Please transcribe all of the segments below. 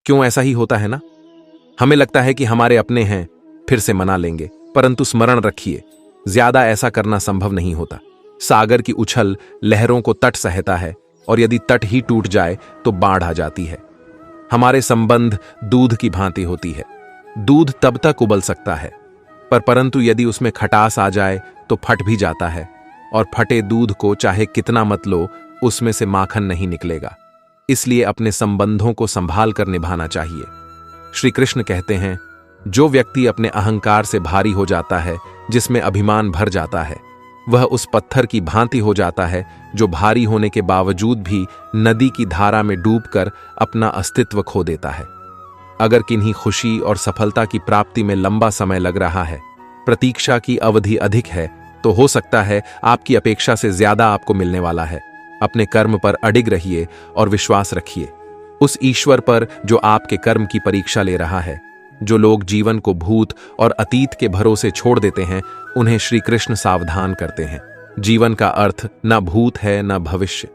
क्यों ऐसा ही होता है ना? हमें लगता है कि हमारे अपने हैं, फिर से मना लेंगे, परंतु स्मरण रखिए, ज्यादा ऐसा करना संभव नहीं होता। सागर की उछल लहरों को तट सहता है, और यदि तट ही टूट जाए तो बाढ़ आ जाती है। हमारे संबंध दूध की भांति होती है। दूध तब तक उबल सकता है, परंतु यदि उसमें खटास आ जाए तो फट भी जाता है, और फटे दूध को चाहे कितना मत लो, उसमें से माखन नहीं निकलेगा। इसलिए अपने संबंधों को संभाल कर निभाना चाहिए। श्री कृष्ण कहते हैं, जो व्यक्ति अपने अहंकार से भारी हो जाता है, जिसमें अभिमान भर जाता है, वह उस पत्थर की भांति हो जाता है जो भारी होने के बावजूद भी नदी की धारा में डूबकर अपना अस्तित्व खो देता है। अगर किन्हीं खुशी और सफलता की प्राप्ति में लंबा समय लग रहा है, प्रतीक्षा की अवधि अधिक है, तो हो सकता है आपकी अपेक्षा से ज्यादा आपको मिलने वाला है। अपने कर्म पर अडिग रहिए और विश्वास रखिए उस ईश्वर पर जो आपके कर्म की परीक्षा ले रहा है। जो लोग जीवन को भूत और अतीत के भरोसे छोड़ देते हैं, उन्हें श्री कृष्ण सावधान करते हैं। जीवन का अर्थ न भूत है न भविष्य।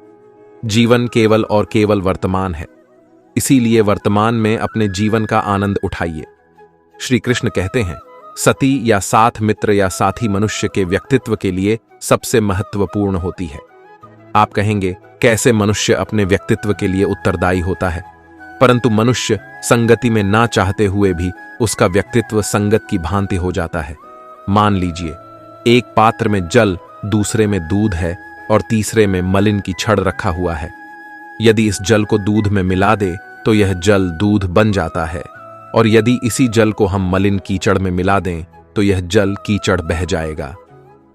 जीवन केवल और केवल वर्तमान है। इसीलिए वर्तमान में अपने जीवन का आनंद उठाइए। श्री कृष्ण कहते हैं, सती या साथ मित्र या साथी मनुष्य के व्यक्तित्व के लिए सबसे महत्वपूर्ण होती है। आप कहेंगे, कैसे मनुष्य अपने व्यक्तित्व के लिए उत्तरदायी होता है? परंतु मनुष्य संगति में ना चाहते हुए भी उसका व्यक्तित्व संगत की भांति हो जाता है। मान लीजिए, एक पात्र में जल, दूसरे में दूध है और तीसरे में मलिन की छड़ रखा हुआ है। यदि इस जल को दूध में मिला दे तो यह जल दूध बन जाता है, और यदि इसी जल को हम मलिन कीचड़ में मिला दें तो यह जल कीचड़ बह जाएगा।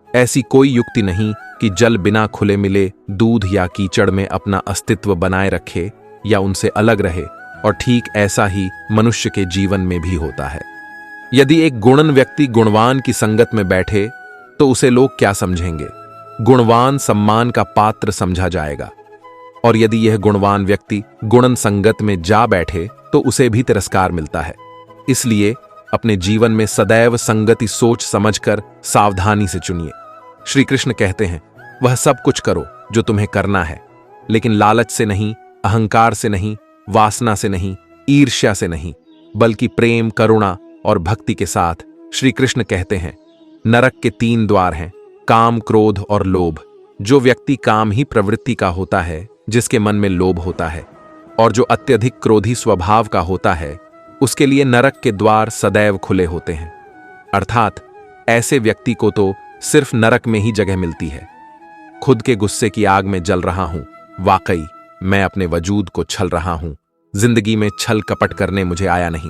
ऐसी कोई युक्ति नहीं कि जल बिना खुले मिले दूध या कीचड़ में अपना अस्तित्व बनाए रखे या उनसे अलग रहे, और ठीक ऐसा ही मनुष्य के जीवन में भी होता है। यदि एक गुणन व्यक्ति गुणवान की संगत में बैठे तो उसे लोग क्या समझेंगे? गुणवान सम्मान का पात्र समझा जाएगा, और यदि यह गुणवान व्यक्ति गुणन संगत में जा बैठे तो उसे भी तिरस्कार मिलता है। इसलिए अपने जीवन में सदैव संगति सोच समझकर सावधानी से चुनिए। श्री कृष्ण कहते हैं, वह सब कुछ करो जो तुम्हें करना है, लेकिन लालच से नहीं, अहंकार से नहीं, वासना से नहीं, ईर्ष्या से नहीं, बल्कि प्रेम, करुणा और भक्ति के साथ। श्री कृष्ण कहते हैं, नरक के 3 द्वार हैं, काम, क्रोध और लोभ। जो व्यक्ति काम ही प्रवृत्ति का होता है, जिसके मन में लोभ होता है, और जो अत्यधिक क्रोधी स्वभाव का होता है, उसके लिए नरक के द्वार सदैव खुले होते हैं। अर्थात ऐसे व्यक्ति को तो सिर्फ नरक में ही जगह मिलती है। खुद के गुस्से की आग में जल रहा हूं, वाकई मैं अपने वजूद को छल रहा हूं। जिंदगी में छल कपट करने मुझे आया नहीं।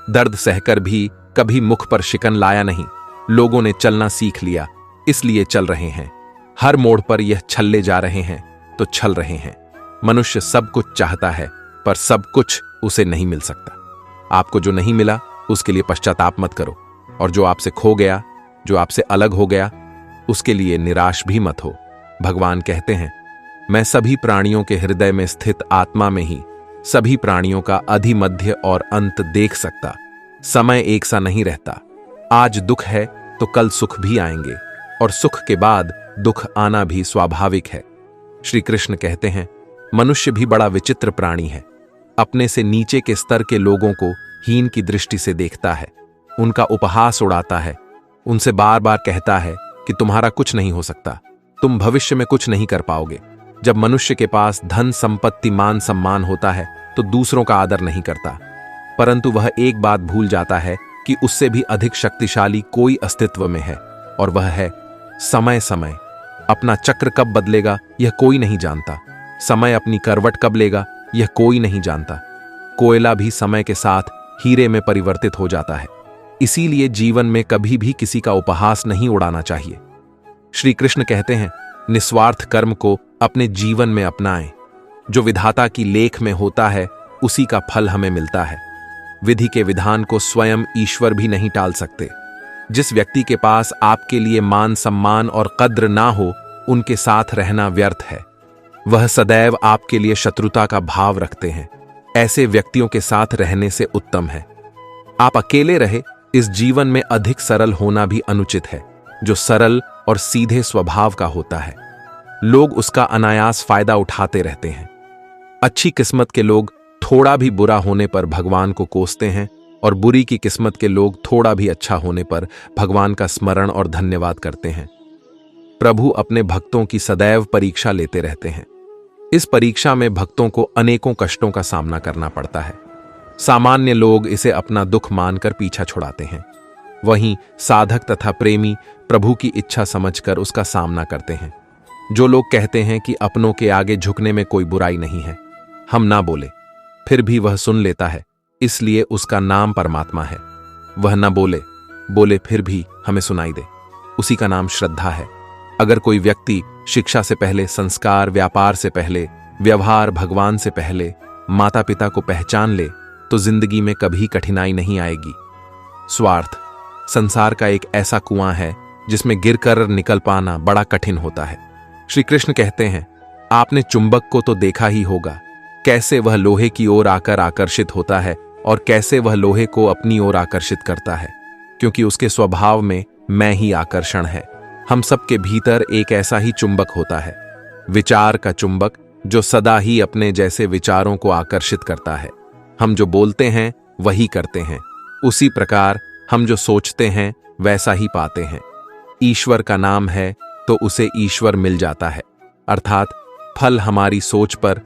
दर्द सहकर भी कभी मुख पर शिकन लाया नहीं। लोगों ने चलना सीख लिया, इसलिए चल रहे हैं। हर मोड़ पर यह छल्ले जा रहे हैं तो छल रहे हैं। मनुष्य सब कुछ चाहता है, पर सब कुछ उसे नहीं मिल सकता। आपको जो नहीं मिला उसके लिए पश्चाताप मत करो, और जो आपसे खो गया, जो आपसे अलग हो गया, उसके लिए निराश भी मत हो। भगवान कहते हैं, मैं सभी प्राणियों के हृदय में स्थित आत्मा में ही सभी प्राणियों का अधि, मध्य और अंत देख सकता। समय एक सा नहीं रहता। आज दुख है तो कल सुख भी आएंगे, और सुख के बाद दुख आना भी स्वाभाविक है। श्री कृष्ण कहते हैं, मनुष्य भी बड़ा विचित्र प्राणी है। अपने से नीचे के स्तर के लोगों को हीन की दृष्टि से देखता है, उनका उपहास उड़ाता है, उनसे बार बार कहता है कि तुम्हारा कुछ नहीं हो सकता, तुम भविष्य में कुछ नहीं कर पाओगे। जब मनुष्य के पास धन, संपत्ति, मान, सम्मान होता है तो दूसरों का आदर नहीं करता, परंतु वह एक बात भूल जाता है कि उससे भी अधिक शक्तिशाली कोई अस्तित्व में है, और वह है समय। समय अपना चक्र कब बदलेगा यह कोई नहीं जानता। समय अपनी करवट कब लेगा यह कोई नहीं जानता। कोयला भी समय के साथ हीरे में परिवर्तित हो जाता है। इसीलिए जीवन में कभी भी किसी का उपहास नहीं उड़ाना चाहिए। श्री कृष्ण कहते हैं, निस्वार्थ कर्म को अपने जीवन में अपनाएं। जो विधाता की लेख में होता है उसी का फल हमें मिलता है। विधि के विधान को स्वयं ईश्वर भी नहीं टाल सकते। जिस व्यक्ति के पास आपके लिए मान, सम्मान और कद्र ना हो, उनके साथ रहना व्यर्थ है। वह सदैव आपके लिए शत्रुता का भाव रखते हैं। ऐसे व्यक्तियों के साथ रहने से उत्तम है आप अकेले रहे। इस जीवन में अधिक सरल होना भी अनुचित है। जो सरल और सीधे स्वभाव का होता है, लोग उसका अनायास फायदा उठाते रहते हैं। अच्छी किस्मत के लोग थोड़ा भी बुरा होने पर भगवान को कोसते हैं और बुरी की किस्मत के लोग थोड़ा भी अच्छा होने पर भगवान का स्मरण और धन्यवाद करते हैं। प्रभु अपने भक्तों की सदैव परीक्षा लेते रहते हैं। इस परीक्षा में भक्तों को अनेकों कष्टों का सामना करना पड़ता है। सामान्य लोग इसे अपना दुख मानकर पीछा छुड़ाते हैं, वहीं साधक तथा प्रेमी प्रभु की इच्छा समझकर उसका सामना करते हैं। जो लोग कहते हैं कि अपनों के आगे झुकने में कोई बुराई नहीं है, हम ना बोले फिर भी वह सुन लेता है, इसलिए उसका नाम परमात्मा है। वह न बोले, बोले फिर भी हमें सुनाई दे, उसी का नाम श्रद्धा है। अगर कोई व्यक्ति शिक्षा से पहले, संस्कार, व्यापार से पहले, व्यवहार भगवान से पहले, माता पिता को पहचान ले तो जिंदगी में कभी कठिनाई नहीं आएगी। स्वार्थ संसार का एक ऐसा कुआं है जिसमें गिरकर निकल पाना बड़ा कठिन होता है। श्री कृष्ण कहते हैं, आपने चुंबक को तो देखा ही होगा, कैसे वह लोहे की ओर आकर आकर्षित होता है और कैसे वह लोहे को अपनी ओर आकर्षित करता है, क्योंकि उसके स्वभाव में मैं ही आकर्षण है। हम सबके भीतर एक ऐसा ही चुंबक होता है, विचार का चुंबक, जो सदा ही अपने जैसे विचारों को आकर्षित करता है। हम जो बोलते हैं वही करते हैं, उसी प्रकार हम जो सोचते हैं वैसा ही पाते हैं। ईश्वर का नाम है तो उसे ईश्वर मिल जाता है, अर्थात फल हमारी सोच पर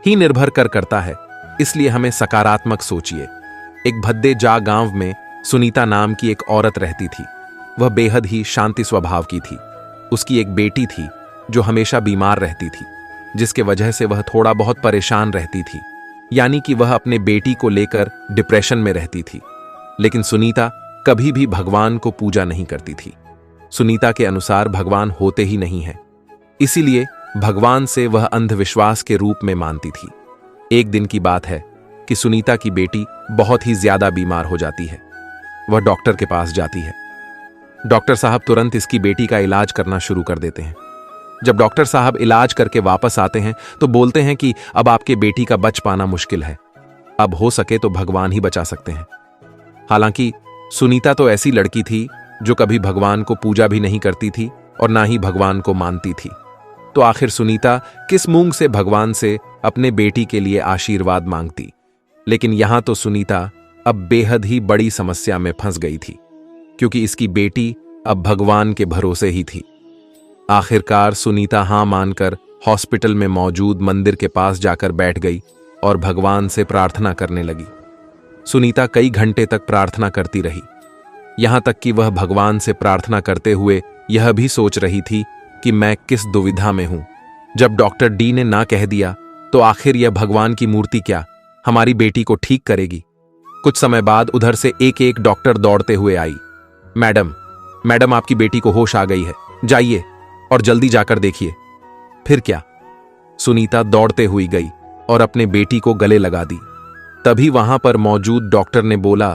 ही निर्भर करता है। इसलिए हमें सकारात्मक सोचिए। एक भद्दे जा गांव में सुनीता नाम की एक औरत रहती थी। वह बेहद ही शांति स्वभाव की थी। उसकी एक बेटी थी जो हमेशा बीमार रहती थी, जिसके वजह से वह थोड़ा बहुत परेशान रहती थी, यानी कि वह अपने बेटी को लेकर डिप्रेशन में रहती थी। लेकिन सुनीता कभी भी भगवान को पूजा नहीं करती थी। सुनीता के अनुसार भगवान होते ही नहीं है, इसीलिए भगवान से वह अंधविश्वास के रूप में मानती थी। एक दिन की बात है कि सुनीता की बेटी बहुत ही ज्यादा बीमार हो जाती है। वह डॉक्टर के पास जाती है। डॉक्टर साहब तुरंत इसकी बेटी का इलाज करना शुरू कर देते हैं। जब डॉक्टर साहब इलाज करके वापस आते हैं तो बोलते हैं कि अब आपके बेटी का बच पाना मुश्किल है, अब हो सके तो भगवान ही बचा सकते हैं। हालांकि सुनीता तो ऐसी लड़की थी जो कभी भगवान को पूजा भी नहीं करती थी और ना ही भगवान को मानती थी। तो आखिर सुनीता किस मूंग से भगवान से अपने बेटी के लिए आशीर्वाद मांगती। लेकिन यहां तो सुनीता अब बेहद ही बड़ी समस्या में फंस गई थी, क्योंकि इसकी बेटी अब भगवान के भरोसे ही थी। आखिरकार सुनीता हां मानकर हॉस्पिटल में मौजूद मंदिर के पास जाकर बैठ गई और भगवान से प्रार्थना करने लगी। सुनीता कई घंटे तक प्रार्थना करती रही, यहां तक कि वह भगवान से प्रार्थना करते हुए यह भी सोच रही थी कि मैं किस दुविधा में हूं। जब डॉक्टर डी ने ना कह दिया तो आखिर यह भगवान की मूर्ति क्या हमारी बेटी को ठीक करेगी। कुछ समय बाद उधर से एक एक डॉक्टर दौड़ते हुए आई। मैडम आपकी बेटी को होश आ गई है, जाइए और जल्दी जाकर देखिए। फिर क्या? सुनीता दौड़ते हुई गई और अपने बेटी को गले लगा दी। तभी वहां पर मौजूद डॉक्टर ने बोला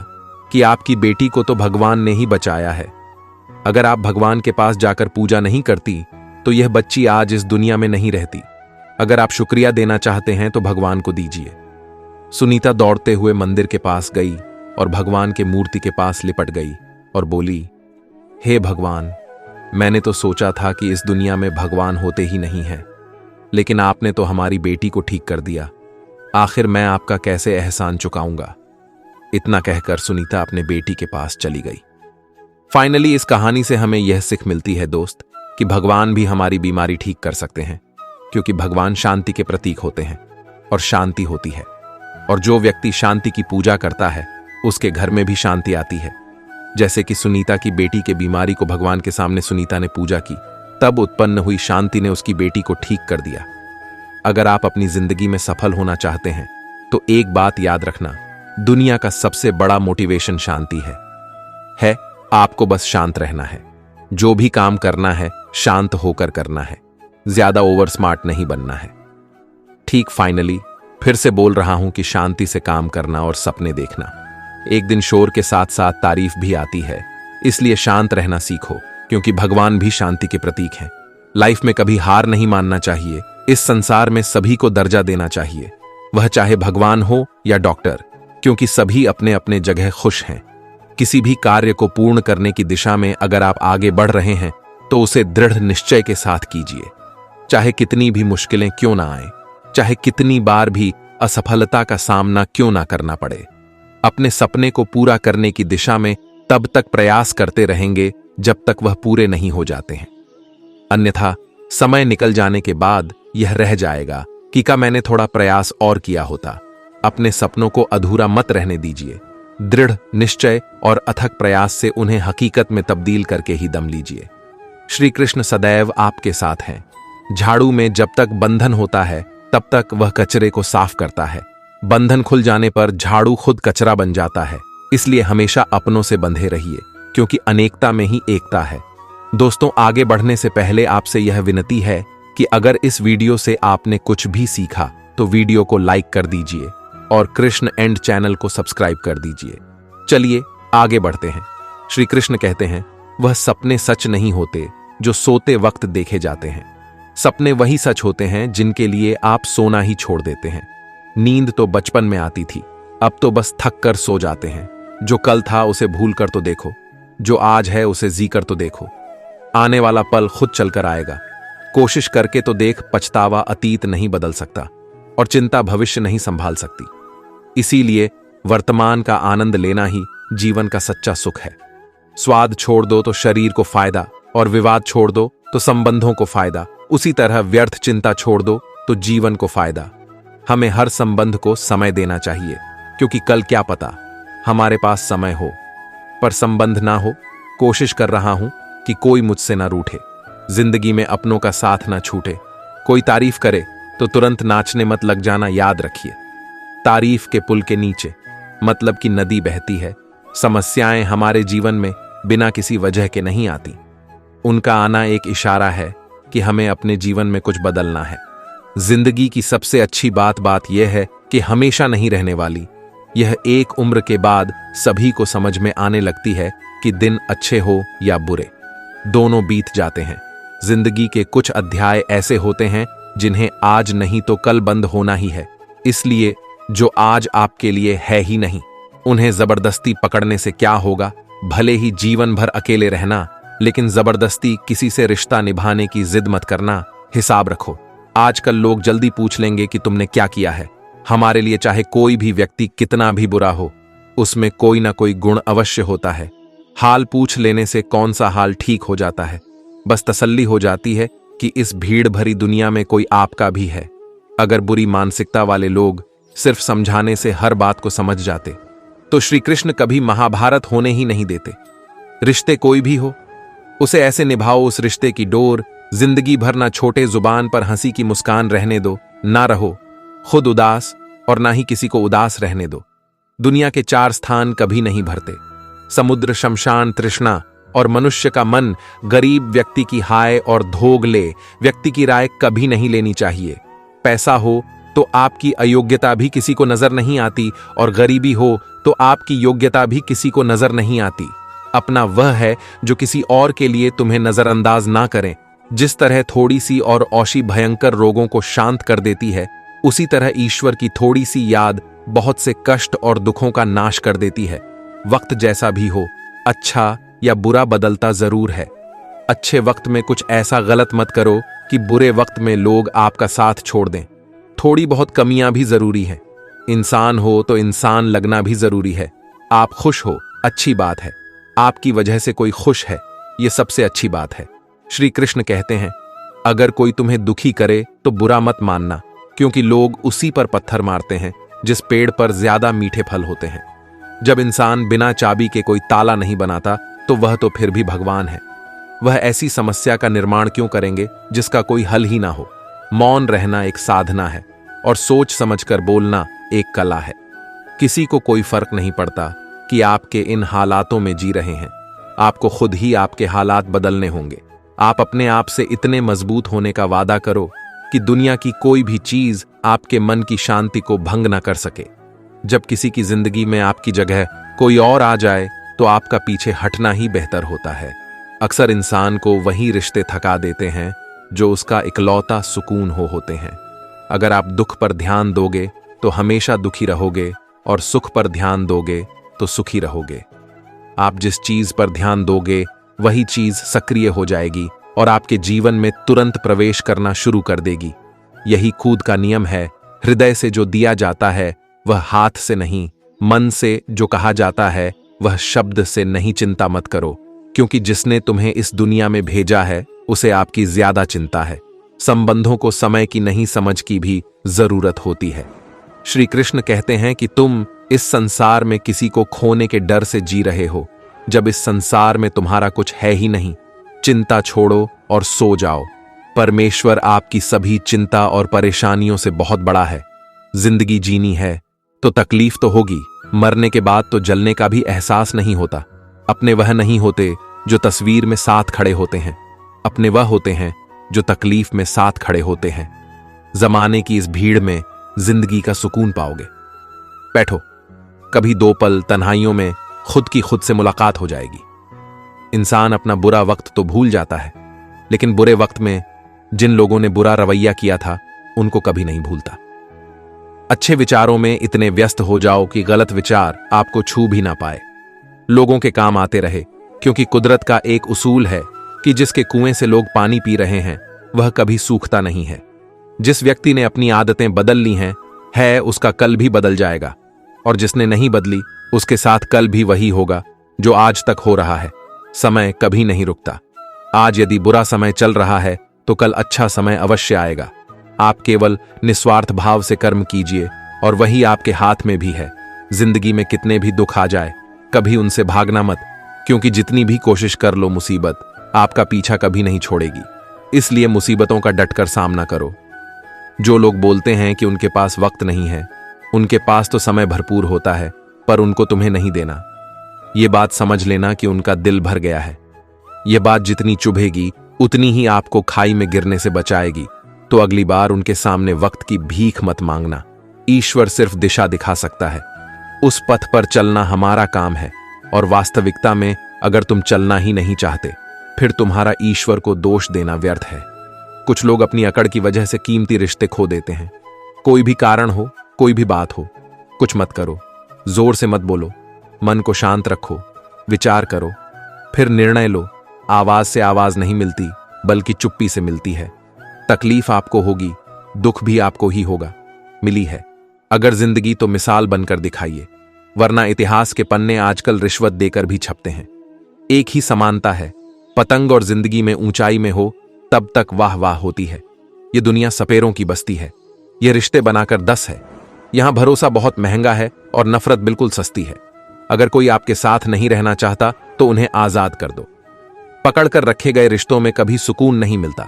कि आपकी बेटी को तो भगवान ने ही बचाया है। अगर आप भगवान के पास जाकर पूजा नहीं करती तो यह बच्ची आज इस दुनिया में नहीं रहती। अगर आप शुक्रिया देना चाहते हैं तो भगवान को दीजिए। सुनीता दौड़ते हुए मंदिर के पास गई और भगवान के मूर्ति के पास लिपट गई और बोली, हे भगवान, मैंने तो सोचा था कि इस दुनिया में भगवान होते ही नहीं है, लेकिन आपने तो हमारी बेटी को ठीक कर दिया। आखिर मैं आपका कैसे एहसान चुकाऊंगा। इतना कहकर सुनीता अपने बेटी के पास चली गई। फाइनली इस कहानी से हमें यह सीख मिलती है दोस्त कि भगवान भी हमारी बीमारी ठीक कर सकते हैं, क्योंकि भगवान शांति के प्रतीक होते हैं और शांति होती है। और जो व्यक्ति शांति की पूजा करता है उसके घर में भी शांति आती है। जैसे कि सुनीता की बेटी के बीमारी को भगवान के सामने सुनीता ने पूजा की, तब उत्पन्न हुई शांति ने उसकी बेटी को ठीक कर दिया। अगर आप अपनी जिंदगी में सफल होना चाहते हैं तो एक बात याद रखना, दुनिया का सबसे बड़ा मोटिवेशन शांति है। आपको बस शांत रहना है। जो भी काम करना है शांत होकर करना है, ज्यादा ओवर स्मार्ट नहीं बनना है। ठीक, फाइनली फिर से बोल रहा हूं कि शांति से काम करना और सपने देखना। एक दिन शोर के साथ साथ तारीफ भी आती है, इसलिए शांत रहना सीखो, क्योंकि भगवान भी शांति के प्रतीक हैं। लाइफ में कभी हार नहीं मानना चाहिए। इस संसार में सभी को दर्जा देना चाहिए, वह चाहे भगवान हो या डॉक्टर, क्योंकि सभी अपने अपने जगह खुश हैं। किसी भी कार्य को पूर्ण करने की दिशा में अगर आप आगे बढ़ रहे हैं तो उसे दृढ़ निश्चय के साथ कीजिए, चाहे कितनी भी मुश्किलें क्यों ना आए, चाहे कितनी बार भी असफलता का सामना क्यों ना करना पड़े। अपने सपने को पूरा करने की दिशा में तब तक प्रयास करते रहेंगे जब तक वह पूरे नहीं हो जाते हैं। अन्यथा समय निकल जाने के बाद यह रह जाएगा कि का मैंने थोड़ा प्रयास और किया होता। अपने सपनों को अधूरा मत रहने दीजिए। दृढ़ निश्चय और अथक प्रयास से उन्हें हकीकत में तब्दील करके ही दम लीजिए। श्री कृष्ण सदैव आपके साथ हैं। झाड़ू में जब तक बंधन होता है तब तक वह कचरे को साफ करता है। बंधन खुल जाने पर झाड़ू खुद कचरा बन जाता है। इसलिए हमेशा अपनों से बंधे रहिए, क्योंकि अनेकता में ही एकता है। दोस्तों, आगे बढ़ने से पहले आपसे यह विनती है कि अगर इस वीडियो से आपने कुछ भी सीखा तो वीडियो को लाइक कर दीजिए और कृष्ण एंड चैनल को सब्सक्राइब कर दीजिए। चलिए आगे बढ़ते हैं। श्री कृष्ण कहते हैं, वह सपने सच नहीं होते जो सोते वक्त देखे जाते हैं। सपने वही सच होते हैं जिनके लिए आप सोना ही छोड़ देते हैं। नींद तो बचपन में आती थी, अब तो बस थक कर सो जाते हैं। जो कल था उसे भूल कर तो देखो, जो आज है उसे जी कर तो देखो। आने वाला पल खुद चलकर आएगा। कोशिश करके तो देख, पछतावा अतीत नहीं बदल सकता और चिंता भविष्य नहीं संभाल सकती। इसीलिए वर्तमान का आनंद लेना ही जीवन का सच्चा सुख है। स्वाद छोड़ दो तो शरीर को फायदा, और विवाद छोड़ दो तो संबंधों को फायदा। उसी तरह व्यर्थ चिंता छोड़ दो तो जीवन को फायदा। हमें हर संबंध को समय देना चाहिए, क्योंकि कल क्या पता हमारे पास समय हो पर संबंध ना हो। कोशिश कर रहा हूं कि कोई मुझसे ना रूठे, जिंदगी में अपनों का साथ ना छूटे। कोई तारीफ करे तो तुरंत नाचने मत लग जाना, याद रखिए। तारीफ के पुल के नीचे मतलब कि नदी बहती है। समस्याएं हमारे जीवन में बिना किसी वजह के नहीं आती। उनका आना एक इशारा है कि हमें अपने जीवन में कुछ बदलना है। जिंदगी की सबसे अच्छी बात यह है कि हमेशा नहीं रहने वाली। यह एक उम्र के बाद सभी को समझ में आने लगती है कि दिन अच्छे हो या बुरे, दोनों बीत जाते हैं। जिंदगी के कुछ अध्याय ऐसे होते हैं जिन्हें आज नहीं तो कल बंद होना ही है। इसलिए जो आज आपके लिए है ही नहीं, उन्हें जबरदस्ती पकड़ने से क्या होगा। भले ही जीवन भर अकेले रहना, लेकिन जबरदस्ती किसी से रिश्ता निभाने की जिद मत करना। हिसाब रखो। आजकल लोग जल्दी पूछ लेंगे कि तुमने क्या किया है। हमारे लिए चाहे कोई भी व्यक्ति कितना भी बुरा हो, उसमें कोई ना कोई गुण अवश्य होता है। हाल पूछ लेने से कौन सा हाल ठीक हो जाता है। बस तसल्ली हो जाती है कि इस भीड़ भरी दुनिया में कोई आपका भी है। अगर बुरी मानसिकता वाले लोग सिर्फ समझाने से हर बात को समझ जाते तो श्री कृष्ण कभी महाभारत होने ही नहीं देते। रिश्ते कोई भी हो, उसे ऐसे निभाओ उस रिश्ते की डोर, जिंदगी भर ना छोटे, जुबान पर हंसी की मुस्कान रहने दो। ना रहो खुद उदास और ना ही किसी को उदास रहने दो। दुनिया के 4 स्थान कभी नहीं भरते, समुद्र, शमशान, तृष्णा और मनुष्य का मन। गरीब व्यक्ति की हाय और धोगले व्यक्ति की राय कभी नहीं लेनी चाहिए। पैसा हो तो आपकी अयोग्यता भी किसी को नजर नहीं आती, और गरीबी हो तो आपकी योग्यता भी किसी को नजर नहीं आती। अपना वह है जो किसी और के लिए तुम्हें नजरअंदाज ना करें। जिस तरह थोड़ी सी और औषधि भयंकर रोगों को शांत कर देती है, उसी तरह ईश्वर की थोड़ी सी याद बहुत से कष्ट और दुखों का नाश कर देती है। वक्त जैसा भी हो, अच्छा या बुरा बदलता जरूर है। अच्छे वक्त में कुछ ऐसा गलत मत करो कि बुरे वक्त में लोग आपका साथ छोड़ दें। थोड़ी बहुत कमियां भी जरूरी हैं। इंसान हो तो इंसान लगना भी जरूरी है। आप खुश हो, अच्छी बात है। आपकी वजह से कोई खुश है, यह सबसे अच्छी बात है। श्री कृष्ण कहते हैं, अगर कोई तुम्हें दुखी करे तो बुरा मत मानना, क्योंकि लोग उसी पर पत्थर मारते हैं जिस पेड़ पर ज्यादा मीठे फल होते हैं। जब इंसान बिना चाबी के कोई ताला नहीं बनाता तो वह तो फिर भी भगवान है। वह ऐसी समस्या का निर्माण क्यों करेंगे जिसका कोई हल ही ना हो। मौन रहना एक साधना है और सोच समझकर बोलना एक कला है। किसी को कोई फर्क नहीं पड़ता कि आपके इन हालातों में जी रहे हैं। आपको खुद ही आपके हालात बदलने होंगे। आप अपने आप से इतने मजबूत होने का वादा करो कि दुनिया की कोई भी चीज आपके मन की शांति को भंग न कर सके। जब किसी की जिंदगी में आपकी जगह कोई और आ जाए तो आपका पीछे हटना ही बेहतर होता है। अक्सर इंसान को वही रिश्ते थका देते हैं जो उसका इकलौता सुकून होते हैं। अगर आप दुख पर ध्यान दोगे तो हमेशा दुखी रहोगे, और सुख पर ध्यान दोगे तो सुखी रहोगे। आप जिस चीज पर ध्यान दोगे वही चीज सक्रिय हो जाएगी और आपके जीवन में तुरंत प्रवेश करना शुरू कर देगी। यही कूद का नियम है हृदय से जो दिया जाता है वह हाथ से नहीं, मन से जो कहा जाता है वह शब्द से नहीं। चिंता मत करो, क्योंकि जिसने तुम्हें इस दुनिया में भेजा है उसे आपकी ज्यादा चिंता है। संबंधों को समय की नहीं समझ की भी जरूरत होती है। श्री कृष्ण कहते हैं कि तुम इस संसार में किसी को खोने के डर से जी रहे हो, जब इस संसार में तुम्हारा कुछ है ही नहीं। चिंता छोड़ो और सो जाओ। परमेश्वर आपकी सभी चिंता और परेशानियों से बहुत बड़ा है। जिंदगी जीनी है तो तकलीफ तो होगी, मरने के बाद तो जलने का भी एहसास नहीं होता। अपने वह नहीं होते जो तस्वीर में साथ खड़े होते हैं, अपने वह होते हैं जो तकलीफ में साथ खड़े होते हैं। जमाने की इस भीड़ में जिंदगी का सुकून पाओगे। बैठो, कभी 2 पल तन्हाइयों में खुद की खुद से मुलाकात हो जाएगी। इंसान अपना बुरा वक्त तो भूल जाता है, लेकिन बुरे वक्त में जिन लोगों ने बुरा रवैया किया था उनको कभी नहीं भूलता। अच्छे विचारों में इतने व्यस्त हो जाओ कि गलत विचार आपको छू भी ना पाए। लोगों के काम आते रहे, क्योंकि कुदरत का एक उसूल है कि जिसके कुएं से लोग पानी पी रहे हैं वह कभी सूखता नहीं है। जिस व्यक्ति ने अपनी आदतें बदल ली हैं है उसका कल भी बदल जाएगा, और जिसने नहीं बदली उसके साथ कल भी वही होगा जो आज तक हो रहा है। समय कभी नहीं रुकता। आज यदि बुरा समय चल रहा है तो कल अच्छा समय अवश्य आएगा। आप केवल निस्वार्थ भाव से कर्म कीजिए और वही आपके हाथ में भी है। जिंदगी में कितने भी दुख आ जाए कभी उनसे भागना मत, क्योंकि जितनी भी कोशिश कर लो मुसीबत आपका पीछा कभी नहीं छोड़ेगी। इसलिए मुसीबतों का डटकर सामना करो। जो लोग बोलते हैं कि उनके पास वक्त नहीं है, उनके पास तो समय भरपूर होता है, पर उनको तुम्हें नहीं देना। ये बात समझ लेना कि उनका दिल भर गया है। ये बात जितनी चुभेगी उतनी ही आपको खाई में गिरने से बचाएगी। तो अगली बार उनके सामने वक्त की भीख मत मांगना। ईश्वर सिर्फ दिशा दिखा सकता है, उस पथ पर चलना हमारा काम है। और वास्तविकता में अगर तुम चलना ही नहीं चाहते फिर तुम्हारा ईश्वर को दोष देना व्यर्थ है। कुछ लोग अपनी अकड़ की वजह से कीमती रिश्ते खो देते हैं। कोई भी कारण हो, कोई भी बात हो, कुछ मत करो, जोर से मत बोलो, मन को शांत रखो, विचार करो, फिर निर्णय लो। आवाज से आवाज नहीं मिलती, बल्कि चुप्पी से मिलती है। तकलीफ आपको होगी, दुख भी आपको ही होगा। मिली है अगर जिंदगी तो मिसाल बनकर दिखाइए, वरना इतिहास के पन्ने आजकल रिश्वत देकर भी छपते हैं। एक ही समानता है, पतंग और जिंदगी में ऊंचाई में हो तब तक वाह वाह होती है। ये दुनिया सपेरों की बस्ती है, ये रिश्ते बनाकर 10 है। यहां भरोसा बहुत महंगा है और नफरत बिल्कुल सस्ती है। अगर कोई आपके साथ नहीं रहना चाहता तो उन्हें आजाद कर दो। पकड़कर रखे गए रिश्तों में कभी सुकून नहीं मिलता।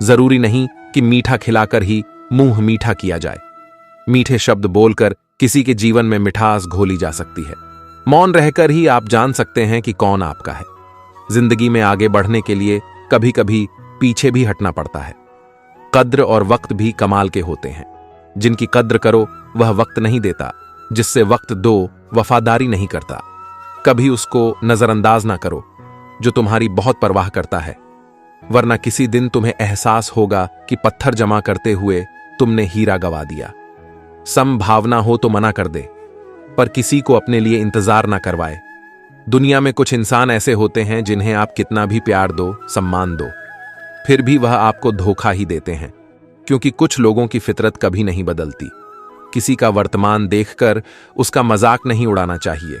जरूरी नहीं कि मीठा खिलाकर ही मुंह मीठा किया जाए। मीठे शब्द बोलकर किसी के जीवन में मिठास घोली जा सकती है। मौन रहकर ही आप जान सकते हैं कि कौन आपका है। जिंदगी में आगे बढ़ने के लिए कभी कभी पीछे भी हटना पड़ता है। कद्र और वक्त भी कमाल के होते हैं। जिनकी कद्र करो वह वक्त नहीं देता, जिससे वक्त दो वफादारी नहीं करता। कभी उसको नजरअंदाज ना करो जो तुम्हारी बहुत परवाह करता है, वरना किसी दिन तुम्हें एहसास होगा कि पत्थर जमा करते हुए तुमने हीरा गवा दिया। संभावना हो तो मना कर दे, पर किसी को अपने लिए इंतजार ना करवाए। दुनिया में कुछ इंसान ऐसे होते हैं जिन्हें आप कितना भी प्यार दो, सम्मान दो, फिर भी वह आपको धोखा ही देते हैं, क्योंकि कुछ लोगों की फितरत कभी नहीं बदलती। किसी का वर्तमान देखकर उसका मजाक नहीं उड़ाना चाहिए,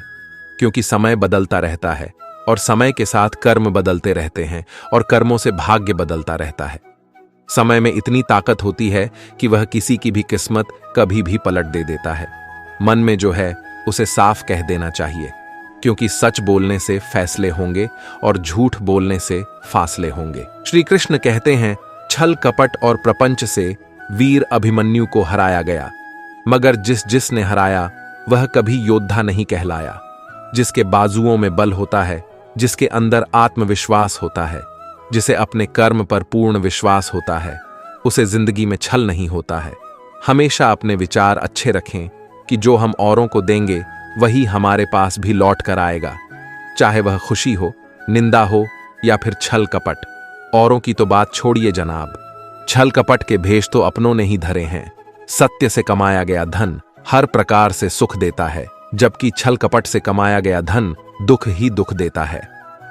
क्योंकि समय बदलता रहता है और समय के साथ कर्म बदलते रहते हैं और कर्मों से भाग्य बदलता रहता है। समय में इतनी ताकत होती है कि वह किसी की भी किस्मत कभी भी पलट दे देता है। मन में जो है उसे साफ कह देना चाहिए, क्योंकि सच बोलने से फैसले होंगे और झूठ बोलने से फासले होंगे। श्री कृष्ण कहते हैं, छल कपट और प्रपंच से वीर अभिमन्यु को हराया गया, मगर जिसने हराया वह कभी योद्धा नहीं कहलाया। जिसके बाजुओं में बल होता है, जिसके अंदर आत्मविश्वास होता है, जिसे अपने कर्म पर पूर्ण विश्वास होता है, उसे जिंदगी में छल नहीं होता है। हमेशा अपने विचार अच्छे रखें कि जो हम औरों को देंगे वही हमारे पास भी लौट कर आएगा, चाहे वह खुशी हो, निंदा हो या फिर छल कपट। औरों की तो बात छोड़िए जनाब, छल कपट के भेष तो अपनों ने ही धरे हैं। सत्य से कमाया गया धन हर प्रकार से सुख देता है, जबकि छल कपट से कमाया गया धन दुख ही दुख देता है।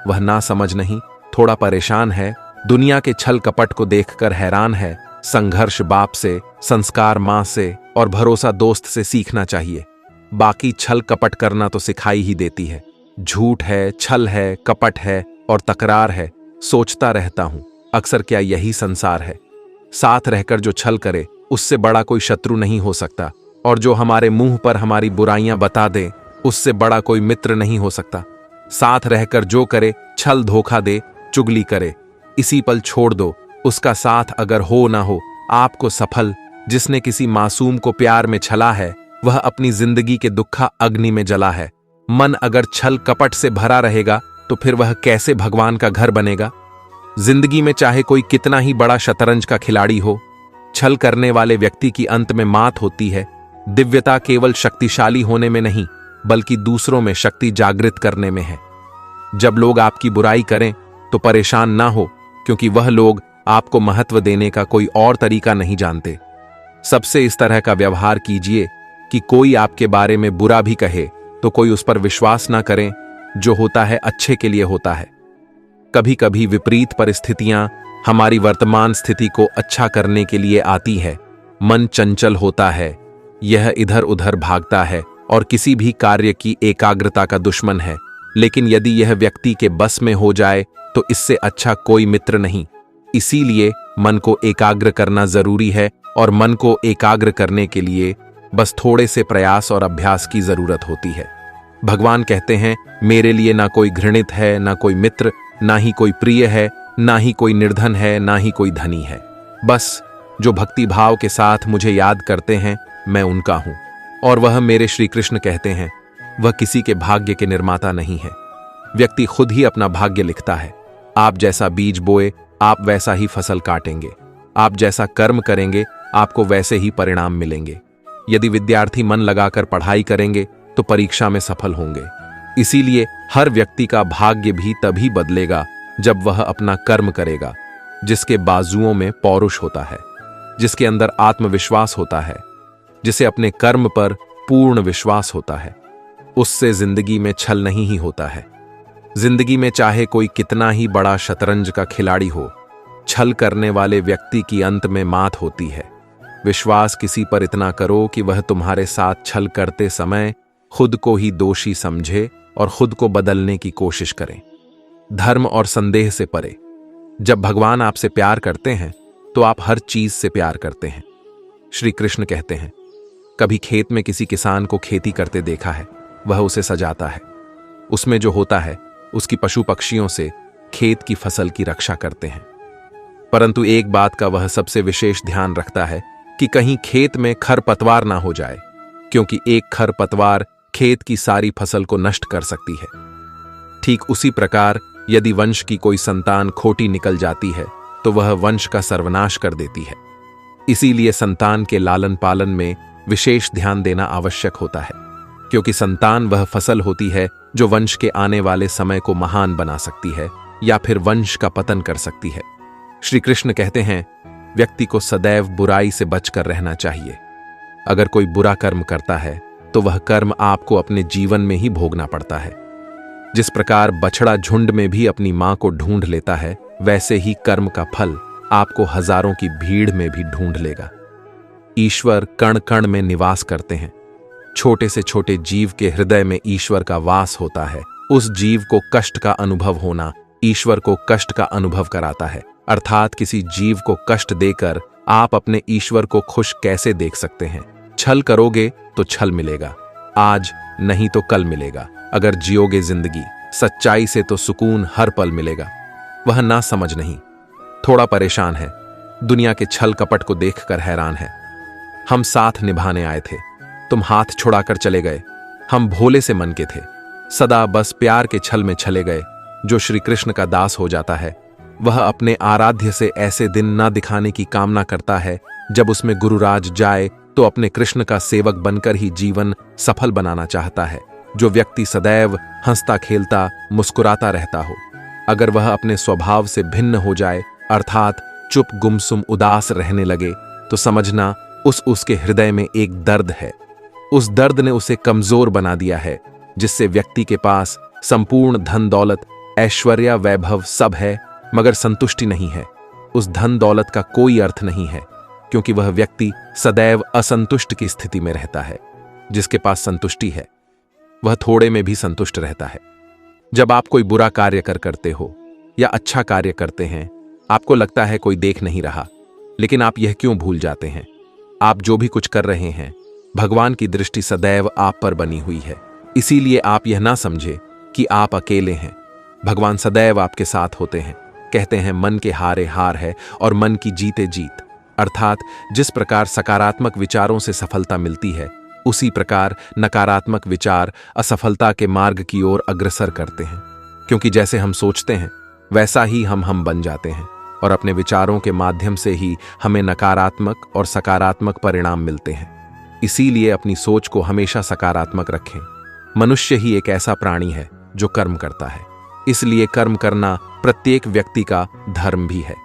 वह ना समझ नहीं, थोड़ा परेशान है, दुनिया के छल कपट को देखकर हैरान है। संघर्ष बाप से, संस्कार मां से, और भरोसा दोस्त से सीखना चाहिए। बाकी छल कपट करना तो सिखाई ही देती है। झूठ है, छल है, कपट है और तकरार है। सोचता रहता हूं, अक्सर क्या यही संसार है? साथ रहकर जो छल करे उससे बड़ा कोई शत्रु नहीं हो सकता, और जो हमारे मुंह पर हमारी बुराइयां बता दे उससे बड़ा कोई मित्र नहीं हो सकता। साथ रहकर जो करे, छल धोखा दे, चुगली करे, इसी पल छोड़ दो। उसका साथ अगर हो ना हो आपको सफल। जिसने किसी मासूम को प्यार में छला है वह अपनी जिंदगी के दुखा अग्नि में जला है। मन अगर छल कपट से भरा रहेगा तो फिर वह कैसे भगवान का घर बनेगा? जिंदगी में चाहे कोई कितना ही बड़ा शतरंज का खिलाड़ी हो, छल करने वाले व्यक्ति की अंत में मात होती है। दिव्यता केवल शक्तिशाली होने में नहीं बल्कि दूसरों में शक्ति जागृत करने में है। जब लोग आपकी बुराई करें तो परेशान ना हो, क्योंकि वह लोग आपको महत्व देने का कोई और तरीका नहीं जानते। सबसे इस तरह का व्यवहार कीजिए कि कोई आपके बारे में बुरा भी कहे तो कोई उस पर विश्वास ना करें। जो होता है अच्छे के लिए होता है। कभी कभी विपरीत परिस्थितियां हमारी वर्तमान स्थिति को अच्छा करने के लिए आती है। मन चंचल होता है, यह इधर उधर भागता है और किसी भी कार्य की एकाग्रता का दुश्मन है। लेकिन यदि यह व्यक्ति के बस में हो जाए तो इससे अच्छा कोई मित्र नहीं। इसीलिए मन को एकाग्र करना जरूरी है, और मन को एकाग्र करने के लिए बस थोड़े से प्रयास और अभ्यास की जरूरत होती है। भगवान कहते हैं, मेरे लिए ना कोई घृणित है, ना कोई मित्र, ना ही कोई प्रिय है, ना ही कोई निर्धन है, ना ही कोई धनी है। बस जो भक्ति भाव के साथ मुझे याद करते हैं मैं उनका हूं। और वह मेरे श्री कृष्ण कहते हैं, वह किसी के भाग्य के निर्माता नहीं है। व्यक्ति खुद ही अपना भाग्य लिखता है। आप जैसा बीज बोए आप वैसा ही फसल काटेंगे। आप जैसा कर्म करेंगे आपको वैसे ही परिणाम मिलेंगे। यदि विद्यार्थी मन लगाकर पढ़ाई करेंगे तो परीक्षा में सफल होंगे। इसीलिए हर व्यक्ति का भाग्य भी तभी बदलेगा जब वह अपना कर्म करेगा। जिसके बाजुओं में पौरुष होता है, जिसके अंदर आत्मविश्वास होता है, जिसे अपने कर्म पर पूर्ण विश्वास होता है, उससे जिंदगी में छल नहीं ही होता है। जिंदगी में चाहे कोई कितना ही बड़ा शतरंज का खिलाड़ी हो, छल करने वाले व्यक्ति की अंत में मात होती है। विश्वास किसी पर इतना करो कि वह तुम्हारे साथ छल करते समय खुद को ही दोषी समझे और खुद को बदलने की कोशिश करें। धर्म और संदेह से परे। जब भगवान आपसे प्यार करते हैं तो आप हर चीज से प्यार करते हैं। श्री कृष्ण कहते हैं, कभी खेत में किसी किसान को खेती करते देखा है? वह उसे सजाता है। उसमें जो होता है उसकी पशु पक्षियों से खेत की फसल की रक्षा करते हैं। परंतु एक बात का वह सबसे विशेष ध्यान रखता है कि कहीं खेत में खरपतवार ना हो जाए, क्योंकि एक खरपतवार खेत की सारी फसल को नष्ट कर सकती है। ठीक उसी प्रकार यदि वंश की कोई संतान खोटी निकल जाती है तो वह वंश का सर्वनाश कर देती है। इसीलिए संतान के लालन पालन में विशेष ध्यान देना आवश्यक होता है, क्योंकि संतान वह फसल होती है जो वंश के आने वाले समय को महान बना सकती है या फिर वंश का पतन कर सकती है। श्री कृष्ण कहते हैं, व्यक्ति को सदैव बुराई से बचकर रहना चाहिए। अगर कोई बुरा कर्म करता है तो वह कर्म आपको अपने जीवन में ही भोगना पड़ता है। जिस प्रकार बछड़ा झुंड में भी अपनी मां को ढूंढ लेता है, वैसे ही कर्म का फल आपको हजारों की भीड़ में भी ढूंढ लेगा। ईश्वर कण कण में निवास करते हैं। छोटे से छोटे जीव के हृदय में ईश्वर का वास होता है। उस जीव को कष्ट का अनुभव होना ईश्वर को कष्ट का अनुभव कराता है। अर्थात किसी जीव को कष्ट देकर आप अपने ईश्वर को खुश कैसे देख सकते हैं? छल करोगे तो छल मिलेगा, आज नहीं तो कल मिलेगा। अगर जियोगे जिंदगी सच्चाई से तो सुकून हर पल मिलेगा। वह ना समझ नहीं, थोड़ा परेशान है, दुनिया के छल कपट को देखकर हैरान है। हम साथ निभाने आए थे, तुम हाथ छुड़ाकर चले गए। हम भोले से मन के थे, सदा बस प्यार के छल में छले गए। जो श्री कृष्ण का दास हो जाता है वह अपने आराध्य से ऐसे दिन ना दिखाने की कामना करता है जब उसमें गुरुराज जाए तो अपने कृष्ण का सेवक बनकर ही जीवन सफल बनाना चाहता है। जो व्यक्ति सदैव हंसता खेलता मुस्कुराता रहता हो, अगर वह अपने स्वभाव से भिन्न हो जाए, अर्थात चुप गुमसुम उदास रहने लगे, तो समझना उसके हृदय में एक दर्द है। उस दर्द ने उसे कमजोर बना दिया है, जिससे व्यक्ति के पास संपूर्ण धन दौलत ऐश्वर्य वैभव सब है, मगर संतुष्टि नहीं है। उस धन दौलत का कोई अर्थ नहीं है। क्योंकि वह व्यक्ति सदैव असंतुष्ट की स्थिति में रहता है। जिसके पास संतुष्टि है वह थोड़े में भी संतुष्ट रहता है। जब आप कोई बुरा कार्य करते हो या अच्छा कार्य करते हैं, आपको लगता है कोई देख नहीं रहा, लेकिन आप यह क्यों भूल जाते हैं, आप जो भी कुछ कर रहे हैं भगवान की दृष्टि सदैव आप पर बनी हुई है। इसीलिए आप यह ना समझे कि आप अकेले हैं। भगवान सदैव आपके साथ होते हैं। कहते हैं मन के हारे हार है और मन की जीते जीत। अर्थात जिस प्रकार सकारात्मक विचारों से सफलता मिलती है, उसी प्रकार नकारात्मक विचार असफलता के मार्ग की ओर अग्रसर करते हैं। क्योंकि जैसे हम सोचते हैं वैसा ही हम बन जाते हैं, और अपने विचारों के माध्यम से ही हमें नकारात्मक और सकारात्मक परिणाम मिलते हैं। इसीलिए अपनी सोच को हमेशा सकारात्मक रखें। मनुष्य ही एक ऐसा प्राणी है जो कर्म करता है, इसलिए कर्म करना प्रत्येक व्यक्ति का धर्म भी है।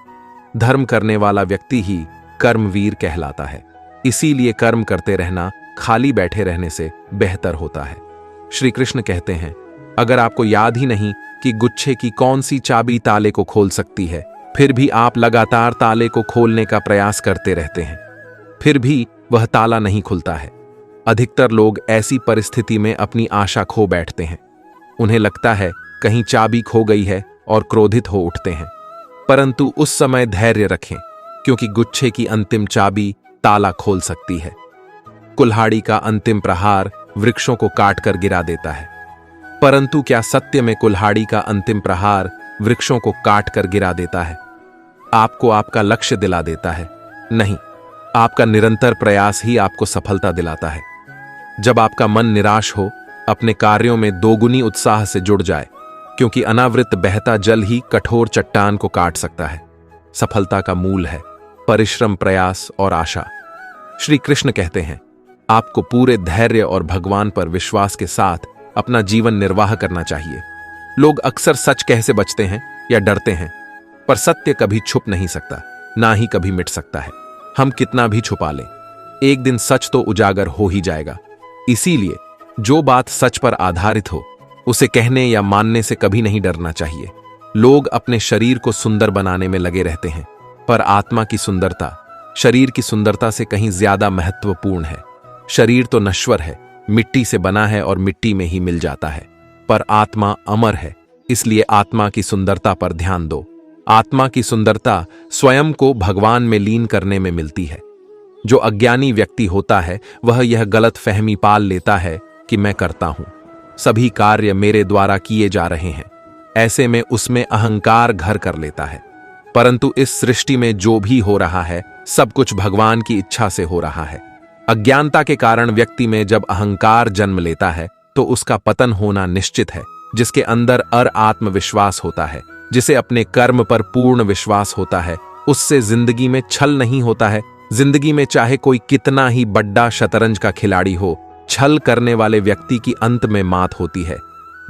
धर्म करने वाला व्यक्ति ही कर्मवीर कहलाता है। इसीलिए कर्म करते रहना खाली बैठे रहने से बेहतर होता है। श्री कृष्ण कहते हैं, अगर आपको याद ही नहीं कि गुच्छे की कौन सी चाबी ताले को खोल सकती है, फिर भी आप लगातार ताले को खोलने का प्रयास करते रहते हैं, फिर भी वह ताला नहीं खुलता है। अधिकतर लोग ऐसी परिस्थिति में अपनी आशा खो बैठते हैं। उन्हें लगता है कहीं चाबी खो गई है और क्रोधित हो उठते हैं। परंतु उस समय धैर्य रखें, क्योंकि गुच्छे की अंतिम चाबी ताला खोल सकती है। कुल्हाड़ी का अंतिम प्रहार वृक्षों को काटकर गिरा देता है, परंतु क्या सत्य में कुल्हाड़ी का अंतिम प्रहार वृक्षों को काटकर गिरा देता है? आपको आपका लक्ष्य दिला देता है? नहीं, आपका निरंतर प्रयास ही आपको सफलता दिलाता है। जब आपका मन निराश हो, अपने कार्यों में दोगुनी उत्साह से जुड़ जाए, क्योंकि अनावृत बहता जल ही कठोर चट्टान को काट सकता है। सफलता का मूल है परिश्रम, प्रयास और आशा। श्री कृष्ण कहते हैं, आपको पूरे धैर्य और भगवान पर विश्वास के साथ अपना जीवन निर्वाह करना चाहिए। लोग अक्सर सच कह से बचते हैं या डरते हैं, पर सत्य कभी छुप नहीं सकता, ना ही कभी मिट सकता है। हम कितना भी छुपा लें, एक दिन सच तो उजागर हो ही जाएगा। इसीलिए जो बात सच पर आधारित हो, उसे कहने या मानने से कभी नहीं डरना चाहिए। लोग अपने शरीर को सुंदर बनाने में लगे रहते हैं, पर आत्मा की सुंदरता शरीर की सुंदरता से कहीं ज्यादा महत्वपूर्ण है। शरीर तो नश्वर है, मिट्टी से बना है और मिट्टी में ही मिल जाता है, पर आत्मा अमर है। इसलिए आत्मा की सुंदरता पर ध्यान दो। आत्मा की सुंदरता स्वयं को भगवान में लीन करने में मिलती है। जो अज्ञानी व्यक्ति होता है वह यह गलत फहमी पाल लेता है कि मैं करता हूं, सभी कार्य मेरे द्वारा किए जा रहे हैं। ऐसे में उसमें अहंकार घर कर लेता है। परंतु इस सृष्टि में जो भी हो रहा है सब कुछ भगवान की इच्छा से हो रहा है। अज्ञानता के कारण व्यक्ति में जब अहंकार जन्म लेता है तो उसका पतन होना निश्चित है। जिसके अंदर आत्मविश्वास होता है, जिसे अपने कर्म पर पूर्ण विश्वास होता है, उससे जिंदगी में छल नहीं होता है। जिंदगी में चाहे कोई कितना ही बड़ा शतरंज का खिलाड़ी हो, छल करने वाले व्यक्ति की अंत में मात होती है।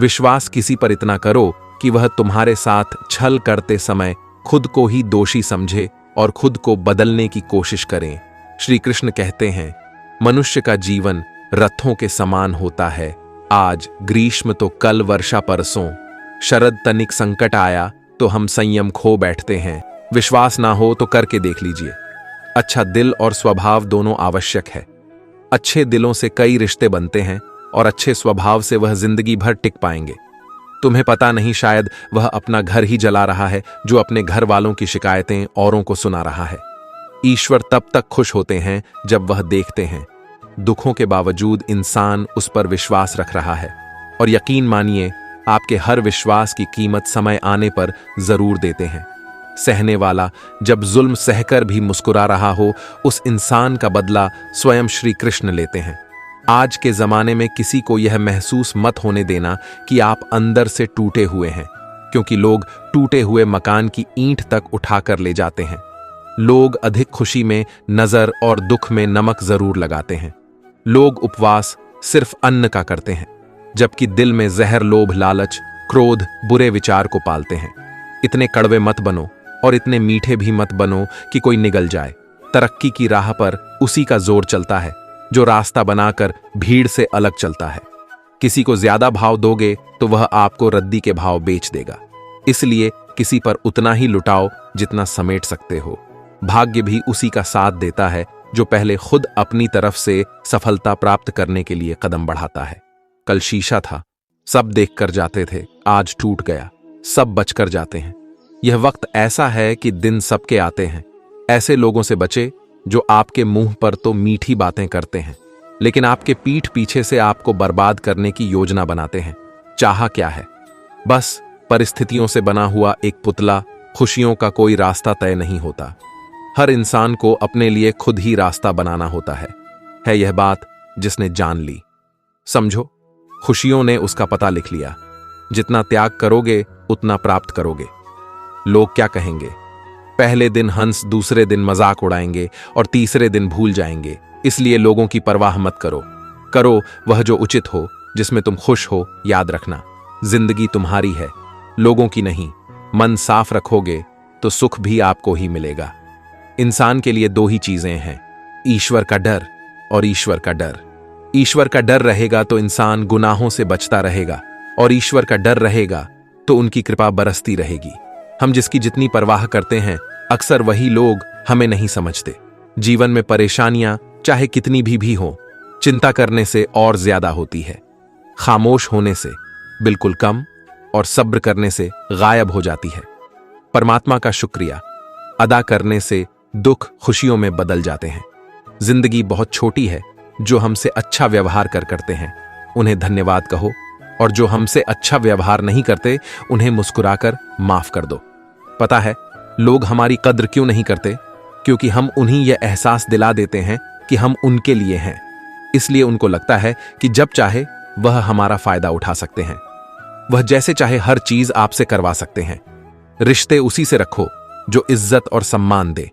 विश्वास किसी पर इतना करो कि वह तुम्हारे साथ छल करते समय खुद को ही दोषी समझे और खुद को बदलने की कोशिश करें। श्री कृष्ण कहते हैं, मनुष्य का जीवन रथों के समान होता है। आज ग्रीष्म तो कल वर्षा परसों, शरद तनिक संकट आया तो हम संयम खो बैठते हैं। विश्वास ना हो तो करके देख लीजिए। अच्छा दिल और स्वभाव दोनों आवश्यक है। अच्छे दिलों से कई रिश्ते बनते हैं और अच्छे स्वभाव से वह जिंदगी भर टिक पाएंगे। तुम्हें पता नहीं, शायद वह अपना घर ही जला रहा है जो अपने घर वालों की शिकायतें औरों को सुना रहा है। ईश्वर तब तक खुश होते हैं जब वह देखते हैं दुखों के बावजूद इंसान उस पर विश्वास रख रहा है। और यकीन मानिए, आपके हर विश्वास की कीमत समय आने पर जरूर देते हैं। सहने वाला जब जुल्म सहकर भी मुस्कुरा रहा हो, उस इंसान का बदला स्वयं श्री कृष्ण लेते हैं। आज के जमाने में किसी को यह महसूस मत होने देना कि आप अंदर से टूटे हुए हैं, क्योंकि लोग टूटे हुए मकान की ईंट तक उठाकर ले जाते हैं। लोग अधिक खुशी में नजर और दुख में नमक जरूर लगाते हैं। लोग उपवास सिर्फ अन्न का करते हैं, जबकि दिल में जहर, लोभ, लालच, क्रोध, बुरे विचार को पालते हैं। इतने कड़वे मत बनो और इतने मीठे भी मत बनो कि कोई निगल जाए। तरक्की की राह पर उसी का जोर चलता है जो रास्ता बनाकर भीड़ से अलग चलता है। किसी को ज्यादा भाव दोगे तो वह आपको रद्दी के भाव बेच देगा। इसलिए किसी पर उतना ही लुटाओ जितना समेट सकते हो। भाग्य भी उसी का साथ देता है जो पहले खुद अपनी तरफ से सफलता प्राप्त करने के लिए कदम बढ़ाता है। कल शीशा था, सब देखकर जाते थे, आज टूट गया, सब बचकर जाते हैं। यह वक्त ऐसा है कि दिन सबके आते हैं। ऐसे लोगों से बचे जो आपके मुंह पर तो मीठी बातें करते हैं, लेकिन आपके पीठ पीछे से आपको बर्बाद करने की योजना बनाते हैं। चाहा क्या है? बस परिस्थितियों से बना हुआ एक पुतला। खुशियों का कोई रास्ता तय नहीं होता। हर इंसान को अपने लिए खुद ही रास्ता बनाना होता है यह बात जिसने जान ली। समझो, खुशियों ने उसका पता लिख लिया। जितना त्याग करोगे उतना प्राप्त करोगे। लोग क्या कहेंगे? पहले दिन हंस, दूसरे दिन मजाक उड़ाएंगे और तीसरे दिन भूल जाएंगे। इसलिए लोगों की परवाह मत करो। करो वह जो उचित हो, जिसमें तुम खुश हो। याद रखना, जिंदगी तुम्हारी है, लोगों की नहीं। मन साफ रखोगे तो सुख भी आपको ही मिलेगा। इंसान के लिए दो ही चीजें हैं, ईश्वर का डर और ईश्वर का डर। ईश्वर का डर रहेगा तो इंसान गुनाहों से बचता रहेगा, और ईश्वर का डर रहेगा तो उनकी कृपा बरसती रहेगी। हम जिसकी जितनी परवाह करते हैं, अक्सर वही लोग हमें नहीं समझते। जीवन में परेशानियां चाहे कितनी भी हो, चिंता करने से और ज्यादा होती है, खामोश होने से बिल्कुल कम, और सब्र करने से गायब हो जाती है। परमात्मा का शुक्रिया अदा करने से दुख खुशियों में बदल जाते हैं। जिंदगी बहुत छोटी है। जो हमसे अच्छा व्यवहार करते हैं उन्हें धन्यवाद कहो, और जो हमसे अच्छा व्यवहार नहीं करते उन्हें मुस्कुराकर माफ कर दो। पता है लोग हमारी कद्र क्यों नहीं करते? क्योंकि हम उन्हें यह एहसास दिला देते हैं कि हम उनके लिए हैं। इसलिए उनको लगता है कि जब चाहे वह हमारा फायदा उठा सकते हैं। वह जैसे चाहे हर चीज आपसे करवा सकते हैं। रिश्ते उसी से रखो जो इज्जत और सम्मान दे।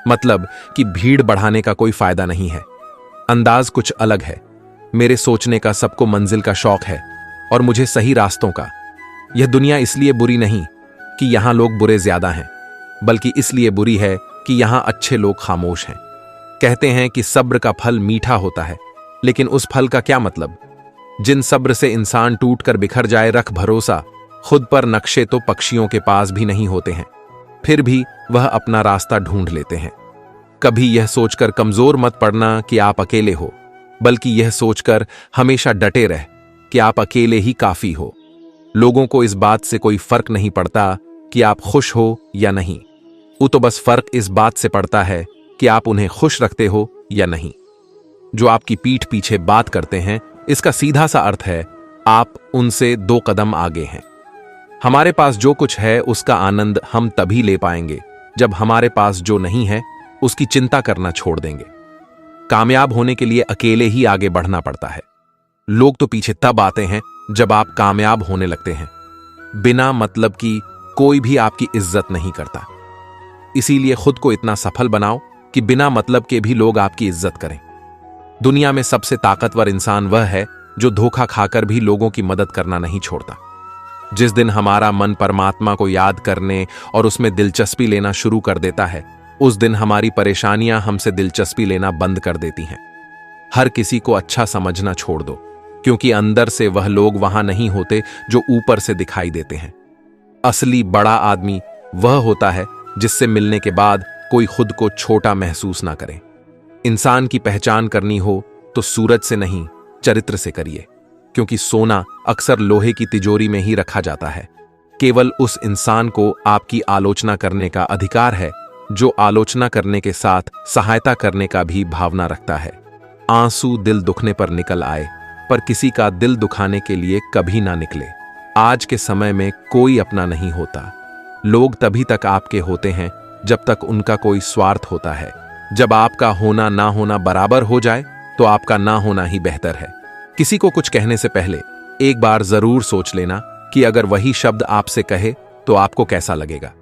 मतलब कि भीड़ बढ़ाने का कोई फायदा नहीं है। अंदाज कुछ अलग है। मेरे सोचने का सबको मंजिल का शौक है, और मुझे सही रास्तों का। यह दुनिया इसलिए बुरी नहीं कि यहां लोग बुरे ज्यादा हैं, बल्कि इसलिए बुरी है कि यहां अच्छे लोग खामोश हैं। कहते हैं कि सब्र का फल मीठा होता है, लेकिन उस फल का क्या मतलब? जिन सब्र से इंसान टूटकर बिखर जाए, रख भरोसा, खुद पर नक्शे तो पक्षियों के पास भी नहीं होते हैं, फिर भी वह अपना रास्ता ढूंढ लेते हैं। कभी यह सोचकर कमजोर मत पड़ना कि आप अकेले हो, बल्कि यह सोचकर हमेशा डटे रह कि आप अकेले ही काफी हो। लोगों को इस बात से कोई फर्क नहीं पड़ता कि आप खुश हो या नहीं। वो तो बस फर्क इस बात से पड़ता है कि आप उन्हें खुश रखते हो या नहीं। जो आपकी पीठ पीछे बात करते हैं, इसका सीधा सा अर्थ है आप उनसे 2 कदम आगे हैं। हमारे पास जो कुछ है उसका आनंद हम तभी ले पाएंगे जब हमारे पास जो नहीं है उसकी चिंता करना छोड़ देंगे। कामयाब होने के लिए अकेले ही आगे बढ़ना पड़ता है। लोग तो पीछे तब आते हैं जब आप कामयाब होने लगते हैं। बिना मतलब की कोई भी आपकी इज्जत नहीं करता। इसीलिए खुद को इतना सफल बनाओ कि बिना मतलब के भी लोग आपकी इज्जत करें। दुनिया में सबसे ताकतवर इंसान वह है जो धोखा खाकर भी लोगों की मदद करना नहीं छोड़ता। जिस दिन हमारा मन परमात्मा को याद करने और उसमें दिलचस्पी लेना शुरू कर देता है, उस दिन हमारी परेशानियां हमसे दिलचस्पी लेना बंद कर देती हैं। हर किसी को अच्छा समझना छोड़ दो, क्योंकि अंदर से वह लोग वहां नहीं होते जो ऊपर से दिखाई देते हैं। असली बड़ा आदमी वह होता है जिससे मिलने के बाद कोई खुद को छोटा महसूस ना करे। इंसान की पहचान करनी हो तो सूरज से नहीं, चरित्र से करिए, क्योंकि सोना अक्सर लोहे की तिजोरी में ही रखा जाता है। केवल उस इंसान को आपकी आलोचना करने का अधिकार है जो आलोचना करने के साथ सहायता करने का भी भावना रखता है। आंसू दिल दुखने पर निकल आए, पर किसी का दिल दुखाने के लिए कभी ना निकले। आज के समय में कोई अपना नहीं होता। लोग तभी तक आपके होते हैं जब तक उनका कोई स्वार्थ होता है। जब आपका होना ना होना बराबर हो जाए तो आपका ना होना ही बेहतर है। किसी को कुछ कहने से पहले एक बार जरूर सोच लेना कि अगर वही शब्द आपसे कहे तो आपको कैसा लगेगा।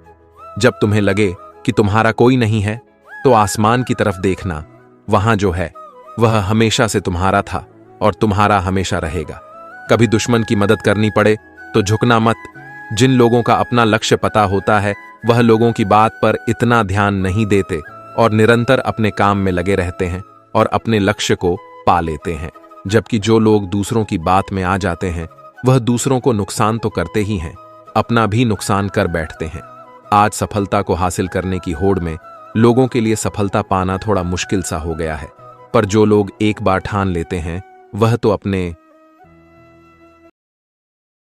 जब तुम्हें लगे कि तुम्हारा कोई नहीं है तो आसमान की तरफ देखना, वहां जो है वह हमेशा से तुम्हारा था और तुम्हारा हमेशा रहेगा। कभी दुश्मन की मदद करनी पड़े तो झुकना मत। जिन लोगों का अपना लक्ष्य पता होता है वह लोगों की बात पर इतना ध्यान नहीं देते और निरंतर अपने काम में लगे रहते हैं और अपने लक्ष्य को पा लेते हैं। जबकि जो लोग दूसरों की बात में आ जाते हैं वह दूसरों को नुकसान तो करते ही हैं, अपना भी नुकसान कर बैठते हैं। आज सफलता को हासिल करने की होड़ में लोगों के लिए सफलता पाना थोड़ा मुश्किल सा हो गया है, पर जो लोग एक बार ठान लेते हैं वह तो अपने